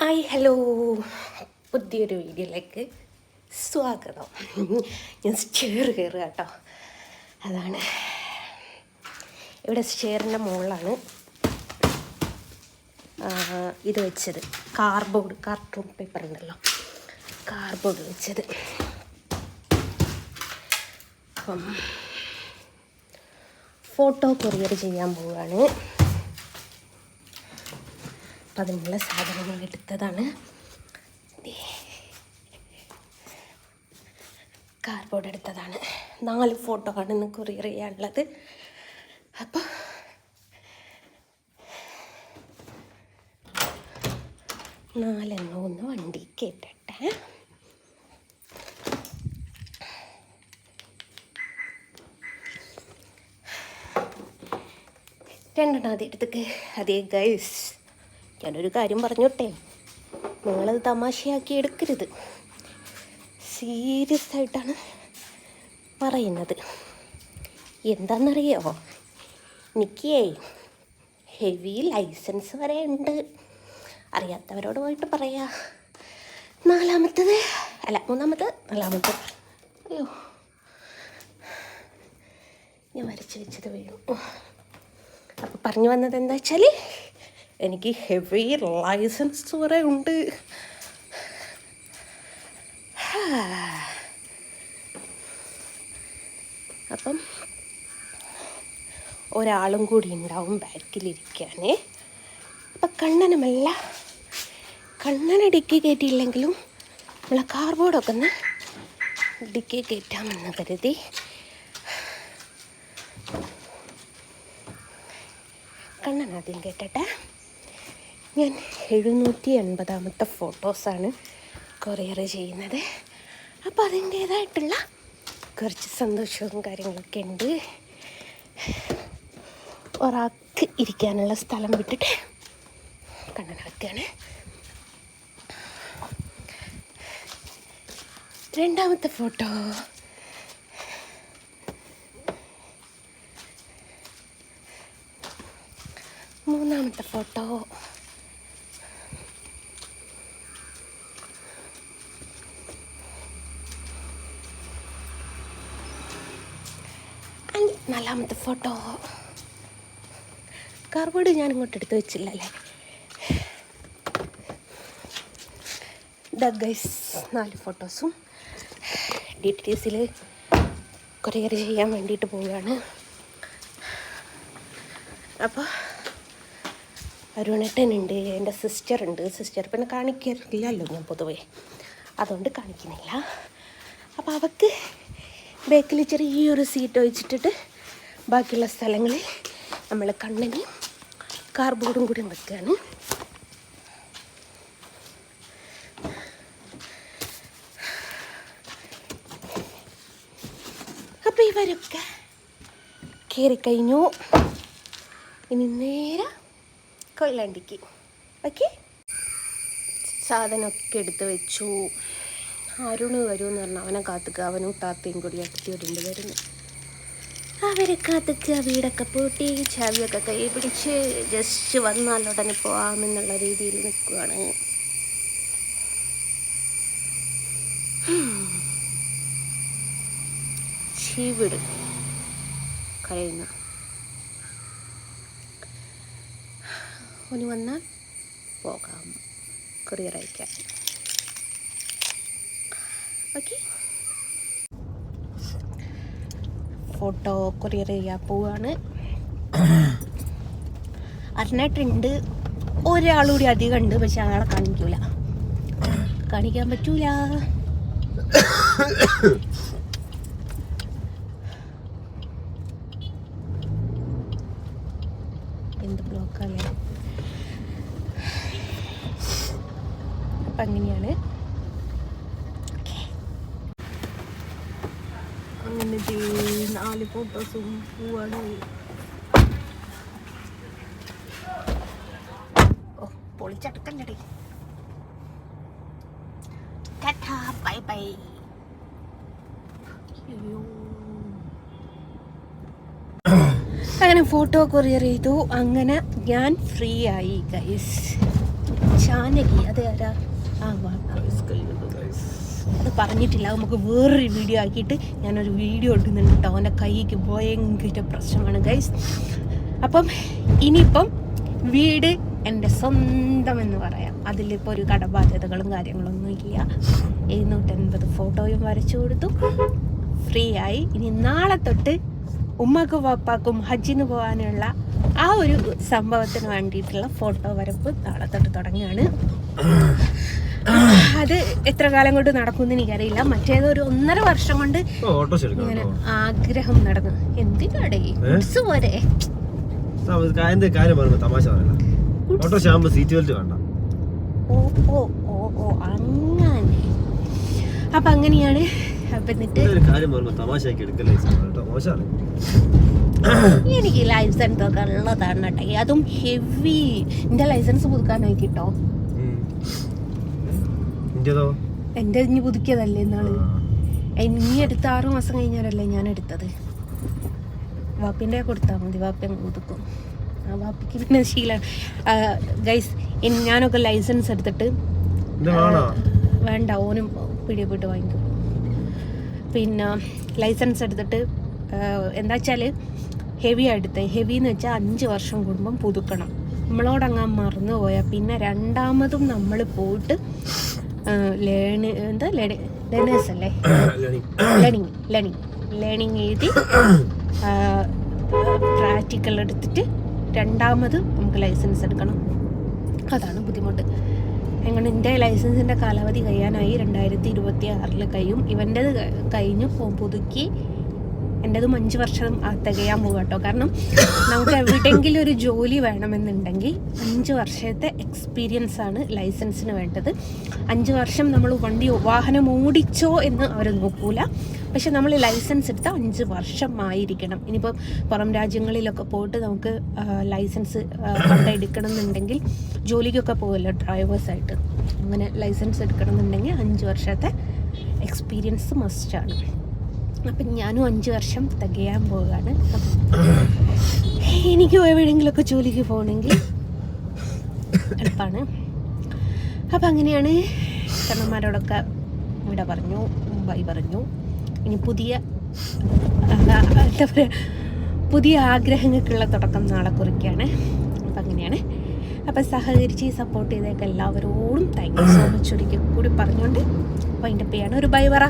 Hi hello, പുതിയൊരു വീഡിയോയിലേക്ക് സ്വാഗതം. ഞാൻ സ്റ്റെയർ കയറുക കേട്ടോ. അതാണ് ഇവിടെ സ്റ്റെയറിൻ്റെ മുകളിലാണ് ഇത് വെച്ചത്. കാർട്ടൂൺ പേപ്പർ ഉണ്ടല്ലോ, കാർഡ്ബോർഡ് വെച്ചത്. അപ്പം ഫോട്ടോ കൊറിയർ ചെയ്യാൻ പോവുകയാണ്. അപ്പം അതിനുള്ള സാധനങ്ങൾ എടുത്തതാണ്. കാർഡ്ബോർഡ് എടുത്തതാണ്. 4 ഫോട്ടോ ആണ് ഇന്ന് കൊറിയർ ചെയ്യാനുള്ളത്. അപ്പോൾ നാലെണ്ണം ഒന്ന് വണ്ടി കേട്ടട്ടെ. രണ്ടെണ്ണം ആദ്യം എടുത്തേക്ക്. അതേ ഗൈസ്, ഞാനൊരു കാര്യം പറഞ്ഞോട്ടെ, നിങ്ങളത് തമാശയാക്കി എടുക്കരുത്. സീരിയസ് ആയിട്ടാണ് പറയുന്നത്. എന്താണെന്നറിയോ, എനിക്ക് ഹെവി ലൈസൻസ് വരെ ഉണ്ട്. അറിയാത്തവരോട് പോയിട്ട് പറയാ. മൂന്നാമത്തത് നാലാമത്തത്. അയ്യോ, ഞാൻ വരച്ച് വെച്ചത് വീണു. അപ്പോൾ പറഞ്ഞു വന്നത് എന്താ വെച്ചാൽ, എനിക്ക് ഹെവി ലൈസൻസ് വരെ ഉണ്ട്. അപ്പം ഒരാളും കൂടി ഉണ്ടാവും ബാക്കിലിരിക്കാൻ. അപ്പം കണ്ണനെ ഡിക്കി കയറ്റിയില്ലെങ്കിലും നമ്മളെ കാർഡ്ബോർഡൊക്കെ ഒന്ന് ഡിക്കി കയറ്റാമെന്ന് കരുതി. കണ്ണൻ ആദ്യം കേട്ടട്ടെ. ഞാൻ 780ാമത്തെ ഫോട്ടോസാണ് കൊറിയർ ചെയ്യുന്നത്. അപ്പോൾ അതിൻ്റേതായിട്ടുള്ള കുറച്ച് സന്തോഷവും കാര്യങ്ങളൊക്കെ ഉണ്ട്. ഒരാൾക്ക് ഇരിക്കാനുള്ള സ്ഥലം വിട്ടിട്ട് കണ്ണൻ വെക്കുകയാണ്. രണ്ടാമത്തെ ഫോട്ടോ മൂന്നാമത്തെ ഫോട്ടോ നാലാമത്തെ ഫോട്ടോ. കാർഡ്ബോർഡ് ഞാൻ ഇങ്ങോട്ട് എടുത്ത് വെച്ചില്ലല്ലേ. ഗൈസ്, 4 ഫോട്ടോസും DTDCയിൽ കൊറിയർ ചെയ്യാൻ വേണ്ടിയിട്ട് പോവുകയാണ്. അപ്പോൾ അരുണേട്ടനുണ്ട്, എൻ്റെ സിസ്റ്ററുണ്ട്. സിസ്റ്റർ പിന്നെ കാണിക്കാറില്ലല്ലോ ഞാൻ പൊതുവേ, അതുകൊണ്ട് കാണിക്കുന്നില്ല. അപ്പോൾ അവൾക്ക് ബാക്കിൽ ചെറിയൊരു സീറ്റ് ഒഴിച്ചിട്ടിട്ട് ബാക്കിയുള്ള സ്ഥലങ്ങളിൽ നമ്മൾ കണ്ണനെയും കാർഡ്ബോർഡും കൂടി വെക്കുകയാണ്. അപ്പോൾ ഇവരൊക്കെ കയറിക്കഴിഞ്ഞു. ഇനി നേരെ കൊയിലാണ്ടിക്ക്. ഓക്കെ, സാധനമൊക്കെ എടുത്ത് വെച്ചു. അരുണ് വരുമെന്ന് പറഞ്ഞാൽ അവനെ കാത്തുക്കുക. അവനും താത്തയും കൂടി അടുത്തിയോടുണ്ട് വരുന്നു. അവരെ കാത്തുക്കുക. വീടൊക്കെ പൂട്ടി ചാവിയൊക്കെ കൈ പിടിച്ച് ജസ്റ്റ് വന്നാൽ ഉടനെ പോകാമെന്നുള്ള രീതിയിൽ നിൽക്കുകയാണ്. ചീവിട് കഴിയുന്ന ഒന്ന് വന്നാൽ പോകാം കൊറിയർ അയക്കാൻ. ഓക്കെ, ഫോട്ടോ കൊറിയർ ചെയ്യാൻ പോവാണ്. അറിഞ്ഞിട്ടുണ്ട് ഒരാളുകൂടി അധികം ഉണ്ട്, പക്ഷെ അയാളെ കാണിക്കാൻ പറ്റൂല. എന്ത് ബ്ലോക്കല്ലേ. അപ്പം അങ്ങനെയാണ്. അങ്ങനെ 4 ഫോട്ടോസും പോവാണ്. ഓ, പൊളിച്ചടക്കണ്ടേ. Tata, bye bye. അങ്ങനെ ഫോട്ടോ കൊറിയർ ചെയ്തു. അങ്ങനെ ഞാൻ ഫ്രീ ആയി ഗൈസ്. ജാനകി അത് ആരാ? അത് പറഞ്ഞിട്ടില്ല. നമുക്ക് വേറൊരു വീഡിയോ ആക്കിയിട്ട് ഞാനൊരു വീഡിയോ ഇടുന്നുണ്ട് കേട്ടോ. അവൻ്റെ കൈക്ക് ഭയങ്കര പ്രശ്നമാണ് ഗൈസ്. അപ്പം ഇനിയിപ്പം വീട് എൻ്റെ സ്വന്തം എന്ന് പറയാം. അതിലിപ്പോൾ ഒരു കടബാധ്യതകളും കാര്യങ്ങളൊന്നും ഇല്ല. 780 ഫോട്ടോയും വരച്ചു കൊടുത്തു, ഫ്രീ ആയി. ഇനി നാളെ തൊട്ട് ഉമ്മക്കും പാപ്പാക്കും ഹജ്ജിന് പോകാനുള്ള ആ ഒരു സംഭവത്തിന് വേണ്ടിയിട്ടുള്ള ഫോട്ടോ വരപ്പ് നാളെ തൊട്ട് തുടങ്ങുകയാണ്. അത് എത്ര കാലം കൊണ്ട് നടക്കുമെന്ന് എനിക്കറിയില്ല. മറ്റേതൊരു 1.5 വർഷം കൊണ്ട് ഇങ്ങനെ ആഗ്രഹം നടന്നു. എന്തിനാടേ പോരെ ഓ അങ്ങനെ. അപ്പൊ അങ്ങനെയാണ്. അപ്പൊ എന്നിട്ട് എനിക്ക് ലൈസൻസ് ഒക്കെ ഉള്ളതാണ് കേട്ടോ. അതും ഹെവി. എന്റെ ലൈസൻസ് പുതുക്കാനായി കിട്ടോ. എന്റെ ഇനി പുതുക്കിയതല്ലേ എന്നാണ്. ഇനി എടുത്ത 6 മാസം കഴിഞ്ഞാലല്ലേ ഞാൻ എടുത്തത്. വാപ്പിന്റെ കൊടുത്താൽ മതി, വാപ്പി അങ്ങ് പുതുക്കും. ആ വാപ്പിക്ക് പിന്നെ ശീലമാണ് ഗൈസ്. ഞാനൊക്കെ ലൈസൻസ് എടുത്തിട്ട് വേണ്ട ഓനും പിടിയപ്പെട്ട് വാങ്ങിക്കും. പിന്നെ ലൈസൻസ് എടുത്തിട്ട് എന്താ വെച്ചാൽ ഹെവി എടുത്ത്. ഹെവി എന്ന് വെച്ചാൽ 5 വർഷം കൂടുമ്പം പുതുക്കണം. നമ്മളോടങ്ങാൻ മറന്നു പോയാൽ പിന്നെ രണ്ടാമതും നമ്മൾ പോയിട്ട് ലേണേഴ്സ് അല്ലേ, ലേണിങ് എഴുതി പ്രാക്ടിക്കൽ എടുത്തിട്ട് രണ്ടാമത് നമുക്ക് ലൈസൻസ് എടുക്കണം. അതാണ് ബുദ്ധിമുട്ട്. അങ്ങനെ എൻ്റെ ലൈസൻസിൻ്റെ കാലാവധി കഴിയാനായി. 2026 കഴിയും. ഇവൻ്റേത് കഴിഞ്ഞ് പുതുക്കി. എൻ്റെതും 5 വർഷം തികയാൻ പോകും കേട്ടോ. കാരണം നമുക്ക് എവിടെയെങ്കിലും ഒരു ജോലി വേണമെന്നുണ്ടെങ്കിൽ 5 വർഷത്തെ എക്സ്പീരിയൻസ് ആണ് ലൈസൻസിന് വേണ്ടത്. 5 വർഷം നമ്മൾ വാഹനം ഓടിച്ചോ എന്ന് അവർ നോക്കൂല. പക്ഷെ നമ്മൾ ലൈസൻസ് എടുത്താൽ 5 വർഷം ആയിരിക്കണം. ഇനിയിപ്പോൾ പുറം രാജ്യങ്ങളിലൊക്കെ പോയിട്ട് നമുക്ക് ലൈസൻസ് എടുക്കണം എന്നുണ്ടെങ്കിൽ ജോലിക്കൊക്കെ പോകുമല്ലോ ഡ്രൈവേഴ്സായിട്ട്. അങ്ങനെ ലൈസൻസ് എടുക്കണം എന്നുണ്ടെങ്കിൽ 5 വർഷത്തെ എക്സ്പീരിയൻസ് മസ്റ്റാണ്. അപ്പം ഞാനും 5 വർഷം തികയാൻ പോവുകയാണ്. എനിക്ക് എവിടെയെങ്കിലുമൊക്കെ ജോലിക്ക് പോകണമെങ്കിൽ എളുപ്പമാണ്. അപ്പം അങ്ങനെയാണ്. കണ്ണന്മാരോടൊക്കെ ഇവിടെ പറഞ്ഞു, ബൈ പറഞ്ഞു. ഇനി എന്താ പറയുക, പുതിയ ആഗ്രഹങ്ങൾക്കുള്ള തുടക്കം നാളെ കുറിക്കുകയാണ്. അപ്പം അങ്ങനെയാണ്. അപ്പം സഹകരിച്ച് സപ്പോർട്ട് ചെയ്തേക്ക് എല്ലാവരോടും താങ്ക് യു സോ മച്ച് ഒരിക്കൽ കൂടി പറഞ്ഞുകൊണ്ട് വൈൻഡപ്പ് ചെയ്യാണ്. ഒരു ബൈ പറ.